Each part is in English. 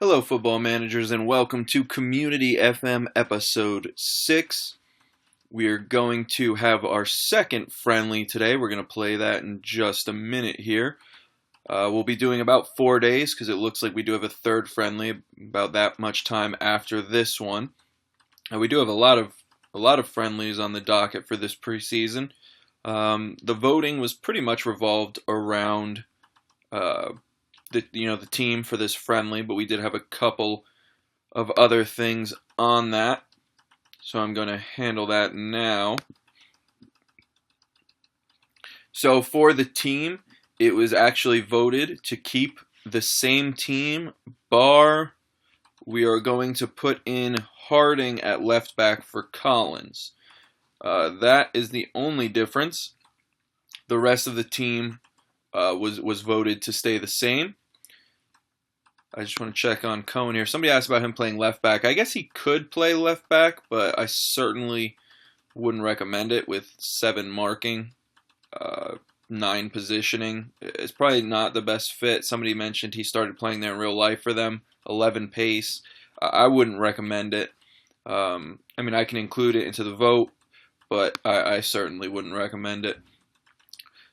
Hello, football managers, and welcome to Community FM episode 6. We are going to have our second friendly today. We're going to play that in just a minute here. We'll be doing about 4 days because it looks like we do have a third friendly about that much time after this one. We do have a lot of friendlies on the docket for this preseason. The voting was pretty much revolved around the team for this friendly, but we did have a couple of other things on that, so I'm going to handle that now. So for the team, it was actually voted to keep the same team, bar we are going to put in Harding at left back for Collins. That is the only difference. The rest of the team was voted to stay the same. I just want to check on Cohen here. Somebody asked about him playing left back. I guess he could play left back, but I certainly wouldn't recommend it with 7 marking, 9 positioning. It's probably not the best fit. Somebody mentioned he started playing there in real life for them, 11 pace. I wouldn't recommend it. I can include it into the vote, but I certainly wouldn't recommend it.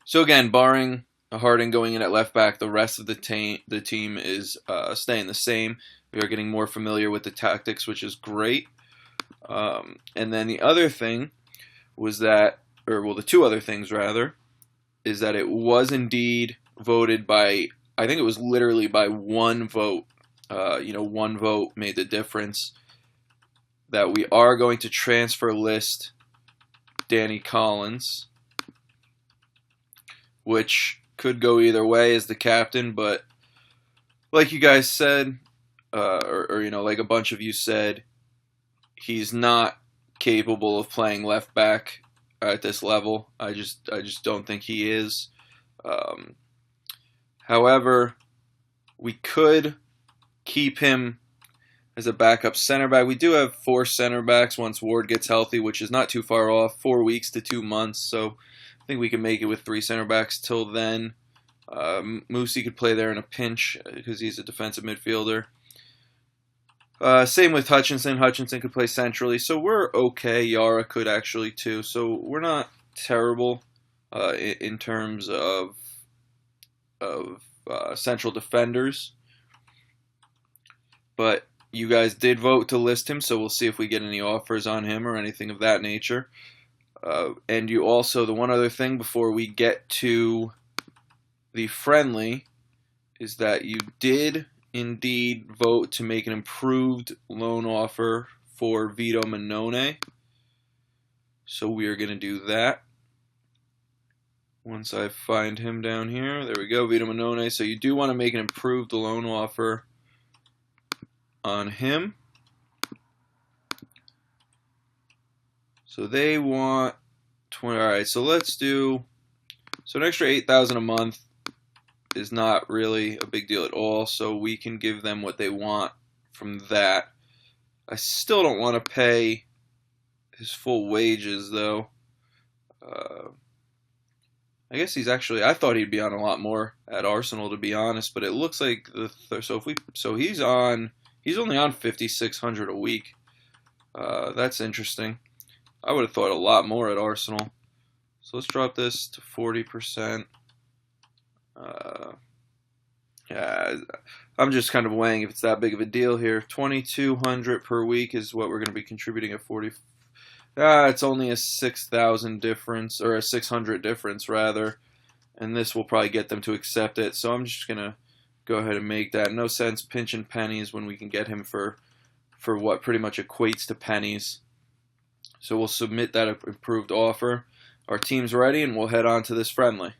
So again, barring Harding going in at left back, the rest of the team is staying the same. We are getting more familiar with the tactics, which is great. And then the other thing was that, the two other things rather, is that it was indeed voted by, I think it was literally by one vote. One vote made the difference. That we are going to transfer list Danny Collins, which could go either way as the captain, but like you guys said, like a bunch of you said, he's not capable of playing left back at this level. I just don't think he is. However, we could keep him as a backup center back. We do have 4 center backs once Ward gets healthy, which is not too far off, 4 weeks to 2 months, so I think we can make it with 3 center backs till then. Moosey could play there in a pinch because he's a defensive midfielder. Same with Hutchinson. Hutchinson could play centrally, so we're okay. Yara could actually too, so we're not terrible in terms of central defenders. But you guys did vote to list him, so we'll see if we get any offers on him or anything of that nature. And you also, the one other thing before we get to the friendly is that you did indeed vote to make an improved loan offer for Vito Mannone. So we are going to do that. Once I find him down here, there we go, Vito Mannone. So you do want to make an improved loan offer on him. So they want 20. All right, so let's do. So an extra $8,000 a month is not really a big deal at all. So we can give them what they want from that. I still don't want to pay his full wages though. I guess he's actually. I thought he'd be on a lot more at Arsenal, to be honest. But it looks like he's on. He's only on $5,600 a week. That's interesting. I would have thought a lot more at Arsenal. So let's drop this to 40%. I'm just kind of weighing if it's that big of a deal here. $2,200 per week is what we're going to be contributing at 40. It's only a 6,000 difference, or a 600 difference rather. And this will probably get them to accept it. So I'm just going to go ahead and make that. No sense pinching pennies when we can get him for what pretty much equates to pennies. So we'll submit that improved offer. Our team's ready, and we'll head on to this friendly.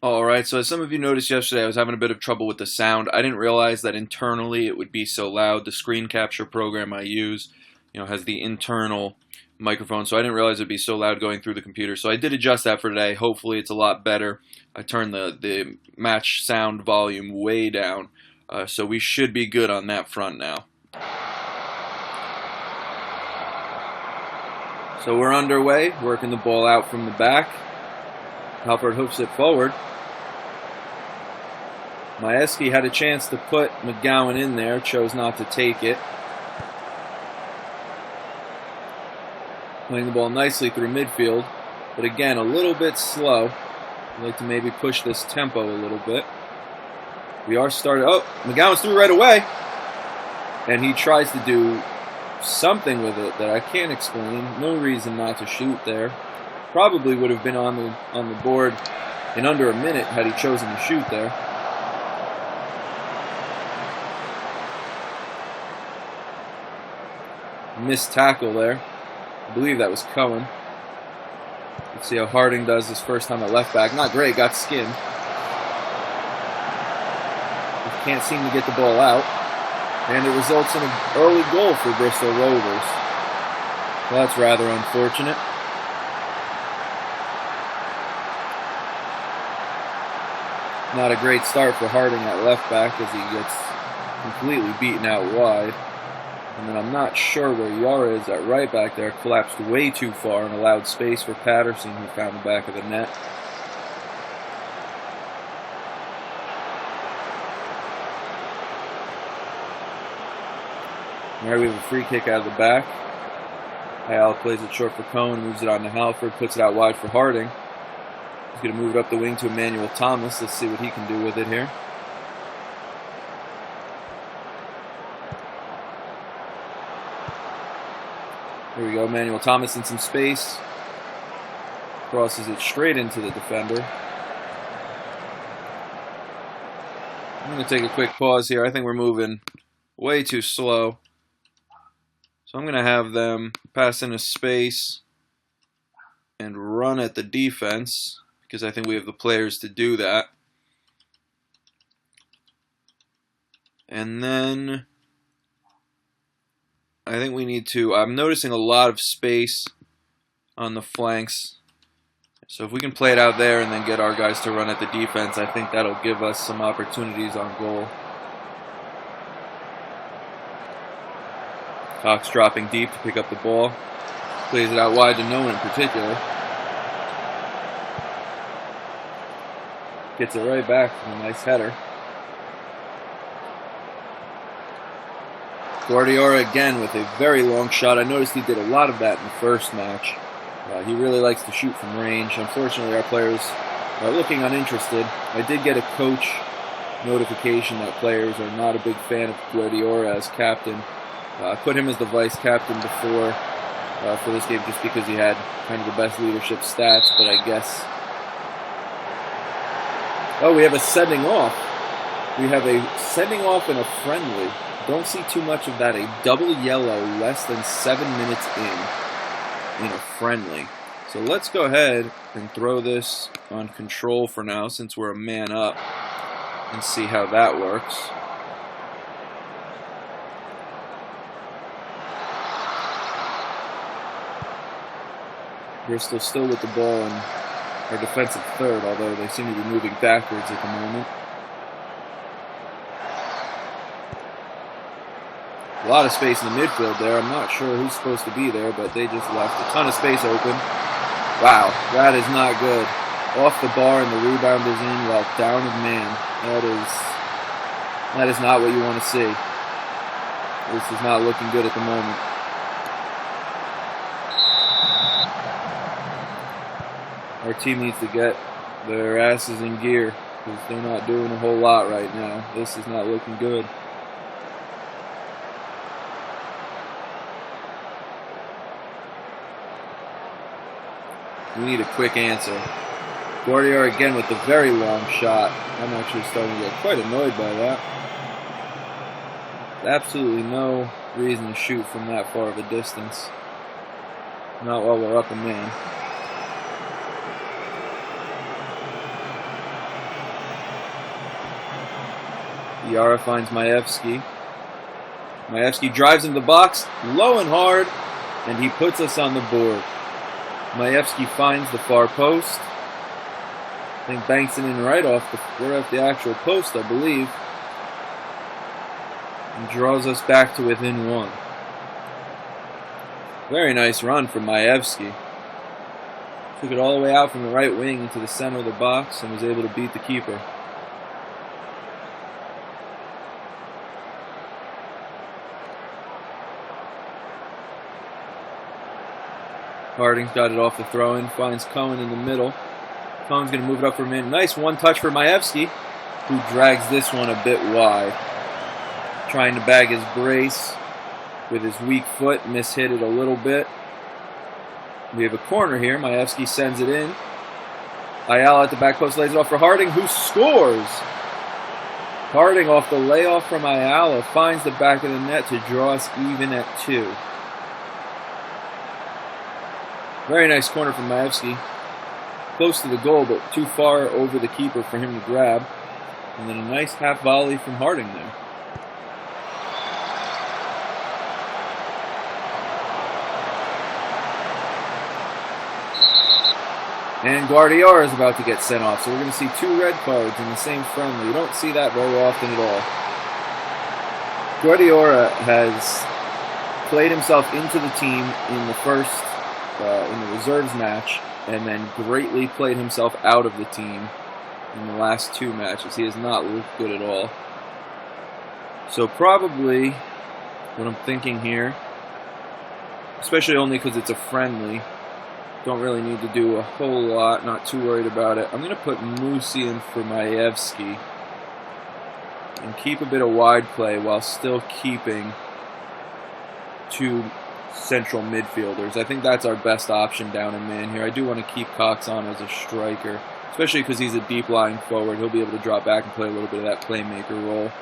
Alright, so as some of you noticed yesterday, I was having a bit of trouble with the sound. I didn't realize that internally it would be so loud. The screen capture program I use, has the internal microphone, so I didn't realize it would be so loud going through the computer. So I did adjust that for today. Hopefully it's a lot better. I turned the match sound volume way down, so we should be good on that front now. So we're underway, working the ball out from the back. Halford hoofs it forward. Majewski had a chance to put McGowan in there, chose not to take it. Playing the ball nicely through midfield, but again, a little bit slow. I'd like to maybe push this tempo a little bit. We are starting. Oh, McGowan's through right away. And he tries to do something with it that I can't explain. No reason not to shoot there. Probably would have been on the board in under a minute had he chosen to shoot there. Missed tackle there. I believe that was Cohen. Let's see how Harding does his first time at left back. Not great, got skinned. Can't seem to get the ball out. And it results in an early goal for Bristol Rovers. Well, that's rather unfortunate. Not a great start for Harding at left back as he gets completely beaten out wide. And then I'm not sure where Yara is at right back there. Collapsed way too far and allowed space for Patterson, who found the back of the net. Alright, we have a free kick out of the back. Hayal plays it short for Cohen, moves it on to Halford, puts it out wide for Harding. He's going to move it up the wing to Emmanuel Thomas. Let's see what he can do with it here. Here we go, Emmanuel Thomas in some space. Crosses it straight into the defender. I'm going to take a quick pause here. I think we're moving way too slow. So I'm going to have them pass into space and run at the defense, because I think we have the players to do that. And then I think we need to, I'm noticing a lot of space on the flanks. So if we can play it out there and then get our guys to run at the defense, I think that'll give us some opportunities on goal. Cox dropping deep to pick up the ball. Plays it out wide to no one in particular. Gets it right back from a nice header. Guardiola again with a very long shot. I noticed he did a lot of that in the first match. He really likes to shoot from range. Unfortunately, our players are looking uninterested. I did get a coach notification that players are not a big fan of Guardiola as captain. I put him as the vice captain before for this game just because he had kind of the best leadership stats, but I guess... Oh, we have a sending off. We have a sending off and a friendly. Don't see too much of that. A double yellow less than 7 minutes in a friendly. So let's go ahead and throw this on control for now since we're a man up and see how that works. Bristol still with the ball in our defensive third, although they seem to be moving backwards at the moment. A lot of space in the midfield there. I'm not sure who's supposed to be there, but they just left a ton of space open. Wow, that is not good. Off the bar and the rebound is in while down a man. That is not what you want to see. This is not looking good at the moment. Our team needs to get their asses in gear because they're not doing a whole lot right now. This is not looking good. We need a quick answer. Guardiola again with the very long shot. I'm actually starting to get quite annoyed by that. Absolutely no reason to shoot from that far of a distance. Not while we're up a man. Yara finds Majewski. Majewski drives into the box, low and hard, and he puts us on the board. Majewski finds the far post. I think banks it in right off the actual post, I believe. And draws us back to within one. Very nice run from Majewski. Took it all the way out from the right wing into the center of the box and was able to beat the keeper. Harding's got it off the throw-in, finds Cohen in the middle. Cohen's going to move it up for a minute. Nice one-touch for Maevsky, who drags this one a bit wide. Trying to bag his brace with his weak foot, mishit it a little bit. We have a corner here. Maevsky sends it in. Ayala at the back post lays it off for Harding, who scores. Harding off the layoff from Ayala finds the back of the net to draw us even at 2. Very nice corner from Maevsky. Close to the goal, but too far over the keeper for him to grab. And then a nice half volley from Harding there. And Guardiola is about to get sent off, so we're going to see 2 red cards in the same friendly. You don't see that very often at all. Guardiola has played himself into the team in the first, in the reserves match, and then greatly played himself out of the team in the last 2 matches. He has not looked good at all. So probably, what I'm thinking here, especially only because it's a friendly, don't really need to do a whole lot, not too worried about it. I'm going to put Musi in for Maevsky and keep a bit of wide play while still keeping 2 central midfielders. I think that's our best option down in man here. I do want to keep Cox on as a striker, especially because he's a deep lying forward. He'll be able to drop back and play a little bit of that playmaker role.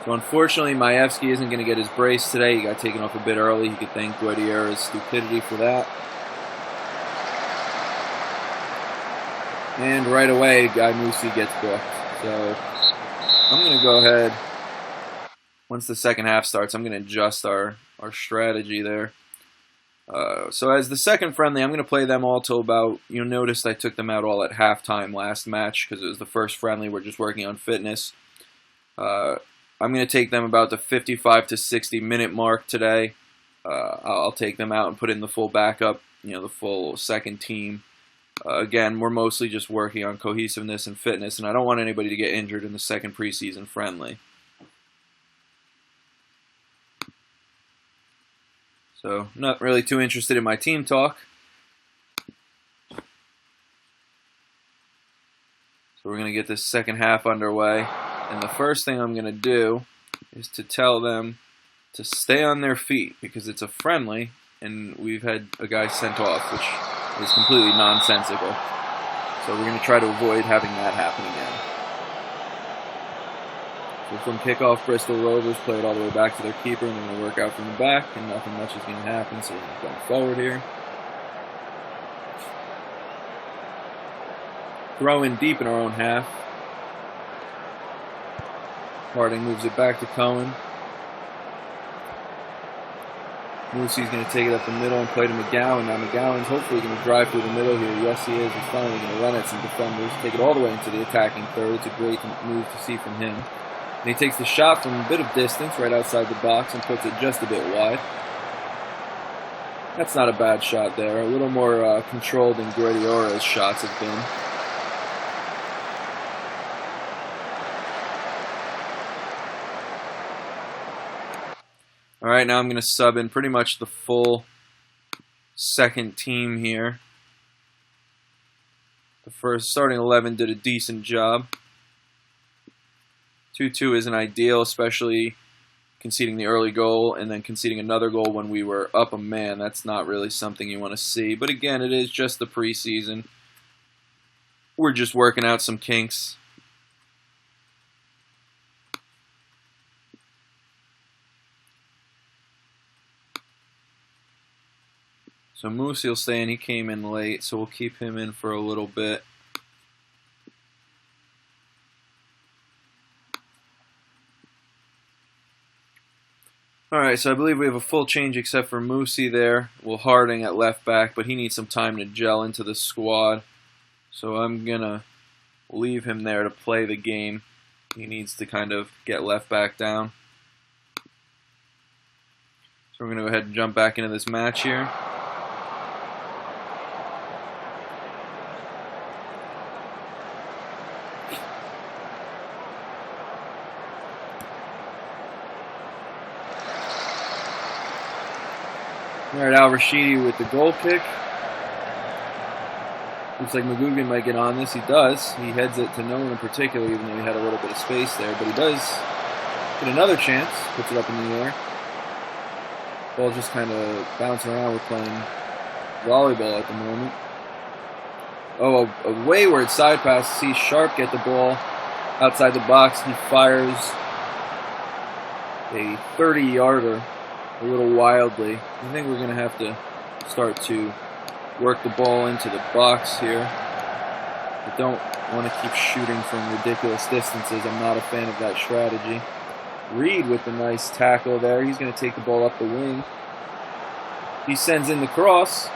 So unfortunately, Maevsky isn't going to get his brace today. He got taken off a bit early. He could thank Guardiora's stupidity for that. And right away, Guy Musi gets booked. So I'm going to go ahead. Once the second half starts, I'm going to adjust our strategy there. So as the second friendly, I'm going to play them all till about, you noticed I took them out all at halftime last match because it was the first friendly. We're just working on fitness. I'm going to take them about the 55 to 60 minute mark today. I'll take them out and put in the full backup, the full second team. Again, we're mostly just working on cohesiveness and fitness, and I don't want anybody to get injured in the second preseason friendly. So, not really too interested in my team talk. So we're going to get this second half underway. And the first thing I'm going to do is to tell them to stay on their feet because it's a friendly and we've had a guy sent off, which is completely nonsensical. So we're going to try to avoid having that happen again. So from kickoff, Bristol Rovers play it all the way back to their keeper and they're going to work out from the back and nothing much is going to happen, so we're going to go forward here. Throw in deep in our own half. Harding moves it back to Cohen. Musi's going to take it up the middle and play to McGowan. Now McGowan's hopefully going to drive through the middle here. Yes, he is. He's finally going to run at some defenders. Take it all the way into the attacking third. It's a great move to see from him. And he takes the shot from a bit of distance right outside the box and puts it just a bit wide. That's not a bad shot there. A little more controlled than Guardiola's shots have been. Alright, now I'm going to sub in pretty much the full second team here. The first starting 11 did a decent job. 2-2 isn't ideal, especially conceding the early goal and then conceding another goal when we were up a man. That's not really something you want to see. But again, it is just the preseason. We're just working out some kinks. So Musi will stay in. He came in late, so we'll keep him in for a little bit. Alright, so I believe we have a full change except for Musi there. Well, Harding at left back, but he needs some time to gel into the squad. So I'm going to leave him there to play the game. He needs to kind of get left back down. So we're going to go ahead and jump back into this match here. All right, Al Rashidi with the goal kick. Looks like McGugan might get on this. He does. He heads it to no one in particular, even though he had a little bit of space there. But he does get another chance. Puts it up in the air. Ball just kind of bouncing around. We're playing volleyball at the moment. Oh, a wayward side pass. See Sharp get the ball outside the box. He fires a 30-yarder a little wildly. I think we're going to have to start to work the ball into the box here. I don't want to keep shooting from ridiculous distances. I'm not a fan of that strategy. Reed with the nice tackle there. He's going to take the ball up the wing. He sends in the cross.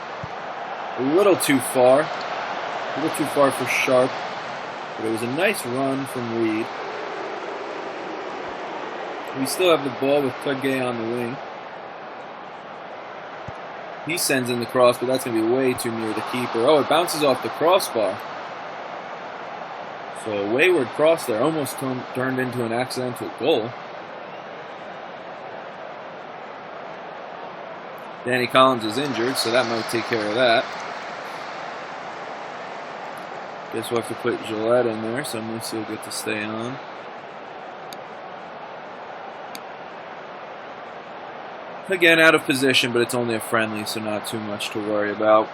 A little too far. A little too far for Sharp. But it was a nice run from Reed. We still have the ball with Tudgay on the wing. He sends in the cross, but that's going to be way too near the keeper. Oh, it bounces off the crossbar. So a wayward cross there, almost turned into an accidental goal. Danny Collins is injured, so that might take care of that. Guess we'll have to put Gillette in there, so Moosey will get to stay on. Again, out of position, but it's only a friendly, so not too much to worry about.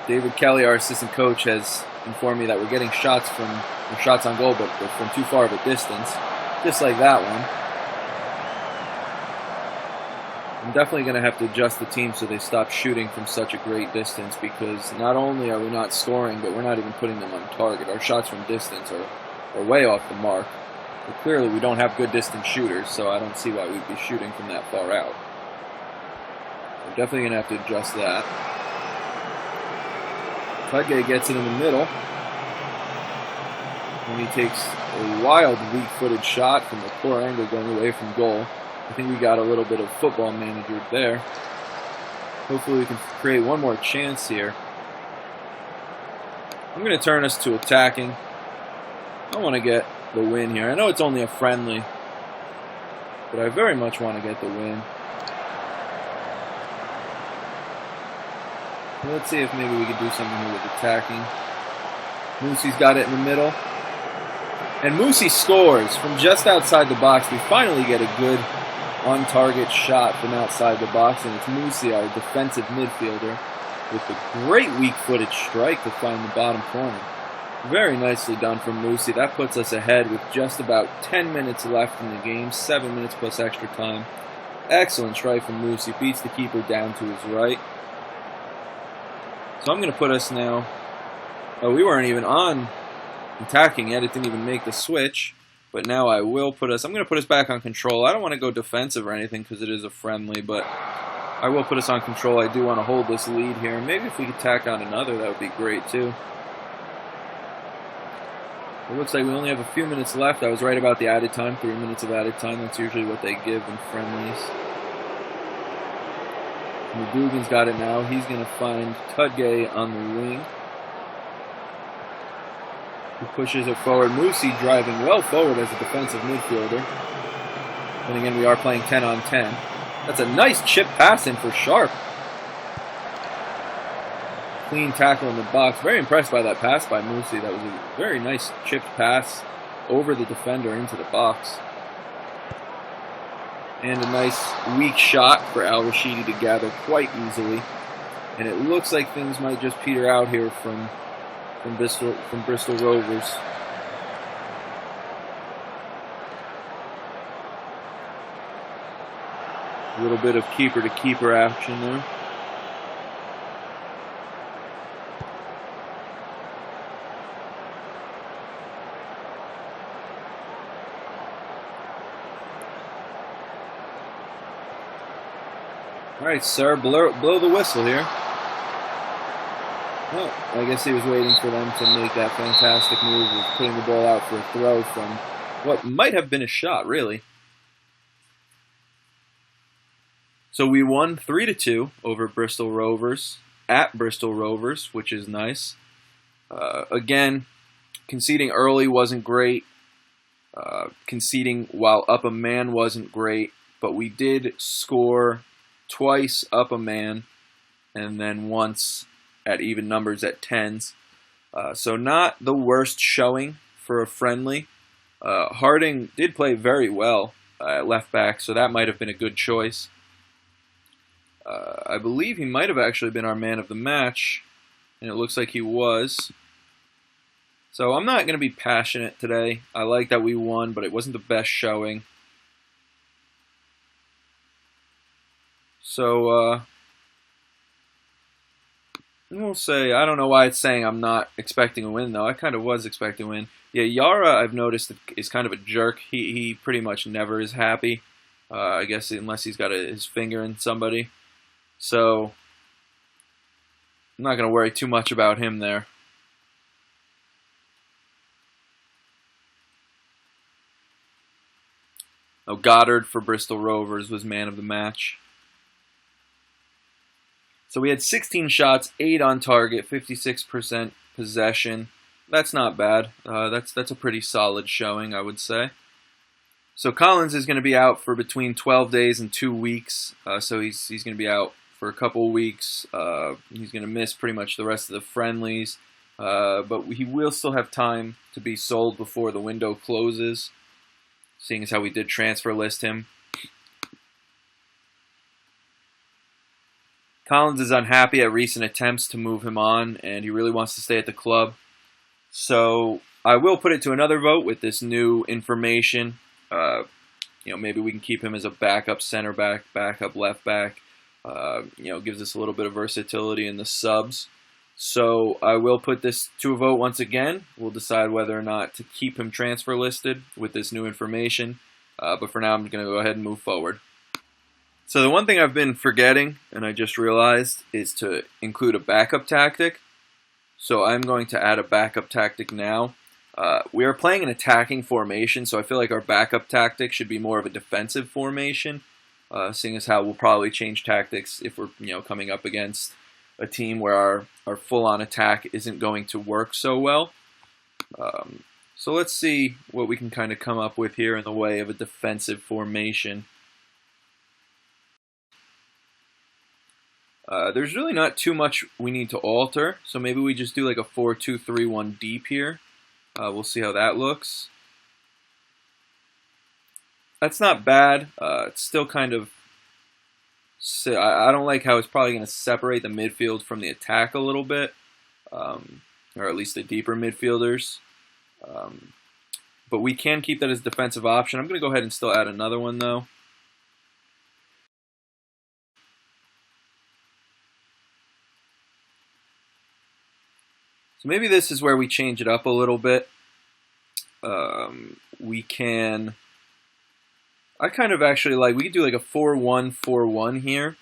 David Kelly, our assistant coach, has informed me that we're getting shots on goal, but from too far of a distance, just like that one. I'm definitely going to have to adjust the team so they stop shooting from such a great distance, because not only are we not scoring, but we're not even putting them on target. Our shots from distance are way off the mark. But clearly we don't have good distance shooters, so I don't see why we'd be shooting from that far out. We're definitely going to have to adjust that. Tudgay gets it in the middle. And he takes a wild, weak-footed shot from a poor angle going away from goal. I think we got a little bit of football manager there. Hopefully we can create one more chance here. I'm going to turn us to attacking. I want to get the win here. I know it's only a friendly, but I very much want to get the win. So let's see if maybe we can do something here with attacking. Moosey's got it in the middle. And Moosey scores from just outside the box. We finally get a good on-target shot from outside the box, and it's Moosey, our defensive midfielder, with a great weak-footed strike to find the bottom corner. Very nicely done from Moosey. That puts us ahead with just about 10 minutes left in the game, 7 minutes plus extra time. Excellent strike from Moosey. Beats the keeper down to his right. So I'm going to put us now... Oh, we weren't even on attacking yet. It didn't even make the switch. But now I will put us... I'm going to put us back on control. I don't want to go defensive or anything because it is a friendly, but I will put us on control. I do want to hold this lead here. Maybe if we could tack on another, that would be great too. It looks like we only have a few minutes left. I was right about the added time, 3 minutes of added time. That's usually what they give in friendlies. McGugan's got it now. He's going to find Tudgay on the wing. He pushes it forward. Moosey driving well forward as a defensive midfielder. And again, we are playing 10 on 10. That's a nice chip pass in for Sharp. Clean tackle in the box. Very impressed by that pass by Moosey. That was a very nice chipped pass over the defender into the box. And a nice weak shot for Al Rashidi to gather quite easily. And it looks like things might just peter out here from Bristol Rovers. A little bit of keeper-to-keeper action there. All right, sir, blow the whistle here. Well, I guess he was waiting for them to make that fantastic move of putting the ball out for a throw from what might have been a shot, really. So we won 3-2 over Bristol Rovers, at Bristol Rovers, which is nice. Again, Conceding early wasn't great. Conceding while up a man wasn't great. But we did score twice up a man and then once at even numbers at tens. So not the worst showing for a friendly. Harding did play very well at left back, so that might have been a good choice. I believe he might have actually been our man of the match, and it looks like he was. So I'm not going to be passionate today. I like that we won, but it wasn't the best showing. So we'll say, I don't know why it's saying I'm not expecting a win, though. I kind of was expecting a win. Yeah, Yara, I've noticed, is kind of a jerk. He pretty much never is happy, I guess, unless he's got his finger in somebody. So I'm not going to worry too much about him there. Oh, Goddard for Bristol Rovers was man of the match. So we had 16 shots, 8 on target, 56% possession. That's not bad. That's a pretty solid showing, I would say. So Collins is going to be out for between 12 days and 2 weeks. So he's going to be out for a couple weeks. He's going to miss pretty much the rest of the friendlies. But he will still have time to be sold before the window closes, seeing as how we did transfer list him. Collins is unhappy at recent attempts to move him on, and he really wants to stay at the club. So I will put it to another vote with this new information. Maybe we can keep him as a backup center back, backup left back. Gives us a little bit of versatility in the subs. So I will put this to a vote once again. We'll decide whether or not to keep him transfer listed with this new information. But for now, I'm going to go ahead and move forward. So the one thing I've been forgetting, and I just realized, is to include a backup tactic. So I'm going to add a backup tactic now. We are playing an attacking formation, so I feel like our backup tactic should be more of a defensive formation, seeing as how we'll probably change tactics if we're coming up against a team where our full-on attack isn't going to work so well. So let's see what we can kind of come up with here in the way of a defensive formation. There's really not too much we need to alter, so maybe we just do like a 4-2-3-1 deep here. We'll see how that looks. That's not bad. It's still kind of... I don't like how it's probably going to separate the midfield from the attack a little bit, or at least the deeper midfielders. But we can keep that as a defensive option. I'm going to go ahead and still add another one, though. So maybe this is where we change it up a little bit. We can... I kind of actually like, we could do like a 4-1-4-1 here.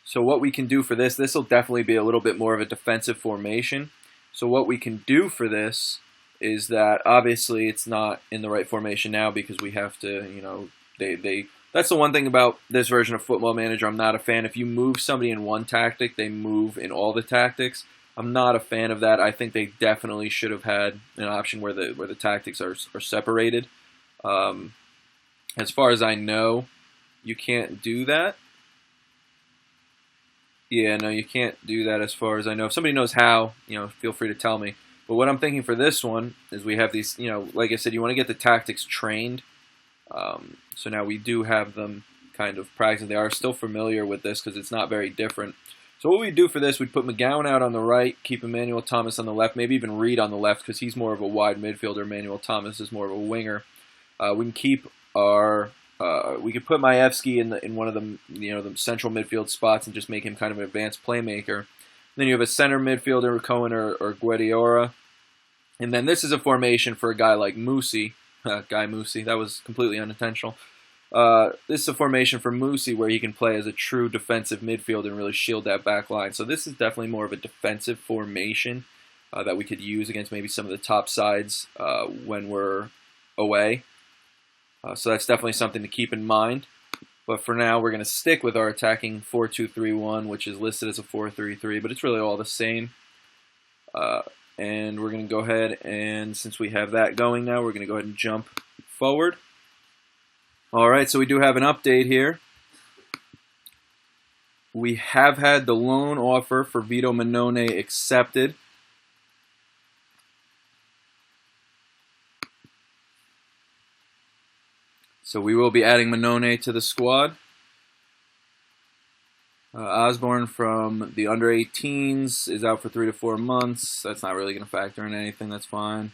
So what we can do for this will definitely be a little bit more of a defensive formation. So what we can do for this is that obviously it's not in the right formation now because we have to, that's the one thing about this version of Football Manager I'm not a fan. If you move somebody in one tactic, they move in all the tactics. I'm not a fan of that. I think they definitely should have had an option where the tactics are separated. As far as I know, you can't do that. Yeah, no, you can't do that as far as I know. If somebody knows how, feel free to tell me. But what I'm thinking for this one is we have these, like I said, you want to get the tactics trained. So now we do have them kind of practicing. They are still familiar with this because it's not very different. So what we do for this, we'd put McGowan out on the right, keep Emmanuel Thomas on the left, maybe even Reed on the left because he's more of a wide midfielder. Emmanuel Thomas is more of a winger. We can keep we could put Maevsky in one of the the central midfield spots and just make him kind of an advanced playmaker. Then you have a center midfielder, Cohen or Guediora. And then this is a formation for a guy like Musi. Guy Musi, that was completely unintentional. This is a formation for Musi where he can play as a true defensive midfielder and really shield that back line. So this is definitely more of a defensive formation that we could use against maybe some of the top sides when we're away. So that's definitely something to keep in mind. But for now, we're going to stick with our attacking 4-2-3-1, which is listed as a 4-3-3, but it's really all the same. and we're going to go ahead and, since we have that going now, we're going to go ahead and jump forward. All right, so we do have an update here. We have had the loan offer for Vito Mannone accepted. So we will be adding Mannone to the squad. Osborne from the under-18s is out for 3 to 4 months. That's not really going to factor in anything. That's fine.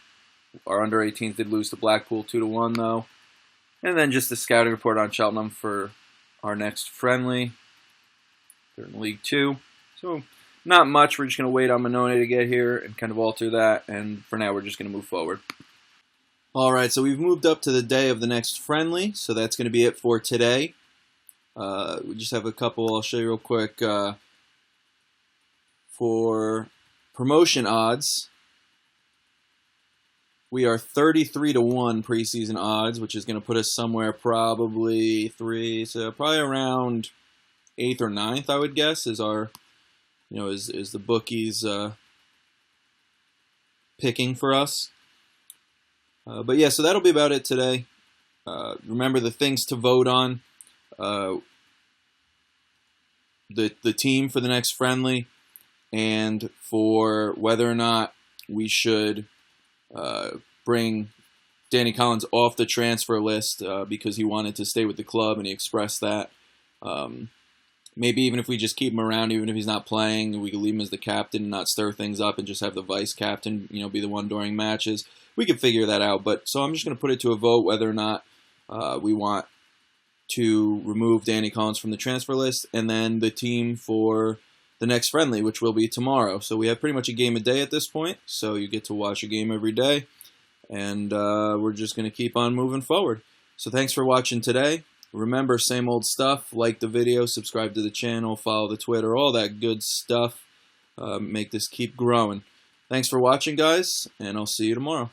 Our under-18s did lose to Blackpool 2-1, though. And then just the scouting report on Cheltenham for our next friendly. They're in League 2. So not much. We're just going to wait on Mannone to get here and kind of alter that. And for now, we're just going to move forward. All right, so we've moved up to the day of the next friendly. So that's going to be it for today. We just have a couple I'll show you real quick. For promotion odds, we are 33-1 preseason odds, which is going to put us somewhere probably around 8th or 9th, I would guess, is our, is the bookies picking for us. But yeah, so that'll be about it today. Remember the things to vote on. The team for the next friendly, and for whether or not we should bring Danny Collins off the transfer list because he wanted to stay with the club and he expressed that. Maybe even if we just keep him around, even if he's not playing, we could leave him as the captain and not stir things up and just have the vice captain, be the one during matches. We could figure that out. But so I'm just going to put it to a vote whether or not we want to remove Danny Collins from the transfer list, and then the team for the next friendly, which will be tomorrow. So we have pretty much a game a day at this point, so you get to watch a game every day, and we're just going to keep on moving forward. So thanks for watching today. Remember, same old stuff. Like the video, subscribe to the channel, follow the Twitter, all that good stuff. Make this keep growing. Thanks for watching, guys, and I'll see you tomorrow.